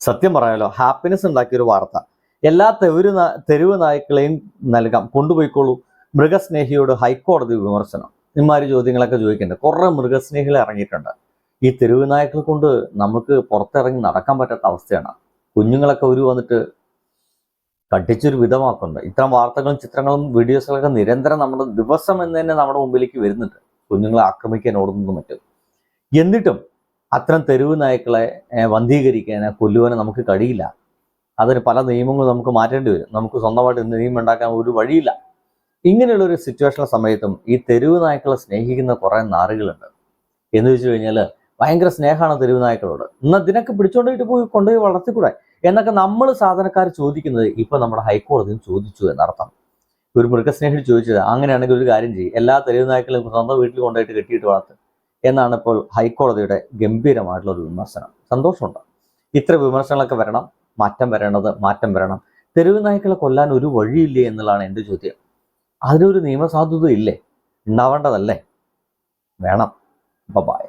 സത്യം പറയാലോ, ഹാപ്പിനെസ് ഉണ്ടാക്കിയ ഒരു വാർത്ത. എല്ലാ തെരുവ് നായ്ക്കളെയും നൽകാം, കൊണ്ടുപോയിക്കോളൂ. മൃഗസ്നേഹിയോട് ഹൈക്കോടതി വിമർശനം. ഇമാതിരി ചോദ്യങ്ങളൊക്കെ ചോദിക്കുന്നുണ്ട്. കുറേ മൃഗസ്നേഹികൾ ഇറങ്ങിയിട്ടുണ്ട്. ഈ തെരുവ് നായ്ക്കളെ കൊണ്ട് നമുക്ക് പുറത്തിറങ്ങി നടക്കാൻ പറ്റാത്ത അവസ്ഥയാണ്. കുഞ്ഞുങ്ങളൊക്കെ വന്നിട്ട് കട്ടിച്ചൊരു വിധമാക്കുന്നുണ്ട്. ഇത്തരം വാർത്തകളും ചിത്രങ്ങളും വീഡിയോസുകളൊക്കെ നിരന്തരം നമ്മുടെ ദിവസം എന്ന് തന്നെ നമ്മുടെ മുമ്പിലേക്ക് വരുന്നുണ്ട്. കുഞ്ഞുങ്ങളെ ആക്രമിക്കാൻ ഓടുന്നതും മറ്റും. എന്നിട്ടും അത്തരം തെരുവ് നായ്ക്കളെ വന്ധീകരിക്കാനോ കൊല്ലുവാനോ നമുക്ക് കഴിയില്ല. അതിന് പല നിയമങ്ങളും നമുക്ക് മാറ്റേണ്ടി വരും. നമുക്ക് സ്വന്തമായിട്ട് നിയമം ഉണ്ടാക്കാൻ ഒരു വഴിയില്ല. ഇങ്ങനെയുള്ളൊരു സിറ്റുവേഷനുള്ള സമയത്തും ഈ തെരുവ് നായ്ക്കളെ സ്നേഹിക്കുന്ന കുറേ നാറുകളുണ്ട്. എന്ന് വെച്ച് കഴിഞ്ഞാൽ ഭയങ്കര സ്നേഹമാണ് തെരുവ് നായ്ക്കളോട്. എന്നാൽ ഇതിനൊക്കെ പിടിച്ചുകൊണ്ടിട്ട് കൊണ്ടുപോയി വളർത്തിക്കൂടെ എന്നൊക്കെ നമ്മൾ സാധാരണക്കാർ ചോദിക്കുന്നത് ഇപ്പം നമ്മുടെ ഹൈക്കോടതിയും ചോദിച്ചു എന്നർത്ഥം. ഒരു മൃഗസ്നേഹി ചോദിച്ചത് അങ്ങനെയാണെങ്കിൽ ഒരു കാര്യം ചെയ്യും, എല്ലാ തെരുവ് നായ്ക്കളും സ്വന്തം വീട്ടിൽ കൊണ്ടുപോയിട്ട് കെട്ടിയിട്ട് വളർത്ത് എന്നാണ് ഇപ്പോൾ ഹൈക്കോടതിയുടെ ഗംഭീരമായിട്ടുള്ള ഒരു വിമർശനം. സന്തോഷമുണ്ട്. ഇത്ര വിമർശനങ്ങളൊക്കെ വരണം. മാറ്റം വരണം. തെരുവ് നായ്ക്കളെ കൊല്ലാൻ ഒരു വഴിയില്ലേ എന്നുള്ളതാണ് എൻ്റെ ചോദ്യം. അതിനൊരു നിയമസാധുത ഇല്ലേ? ഉണ്ടാവേണ്ടതല്ലേ? വേണം. ബൈ.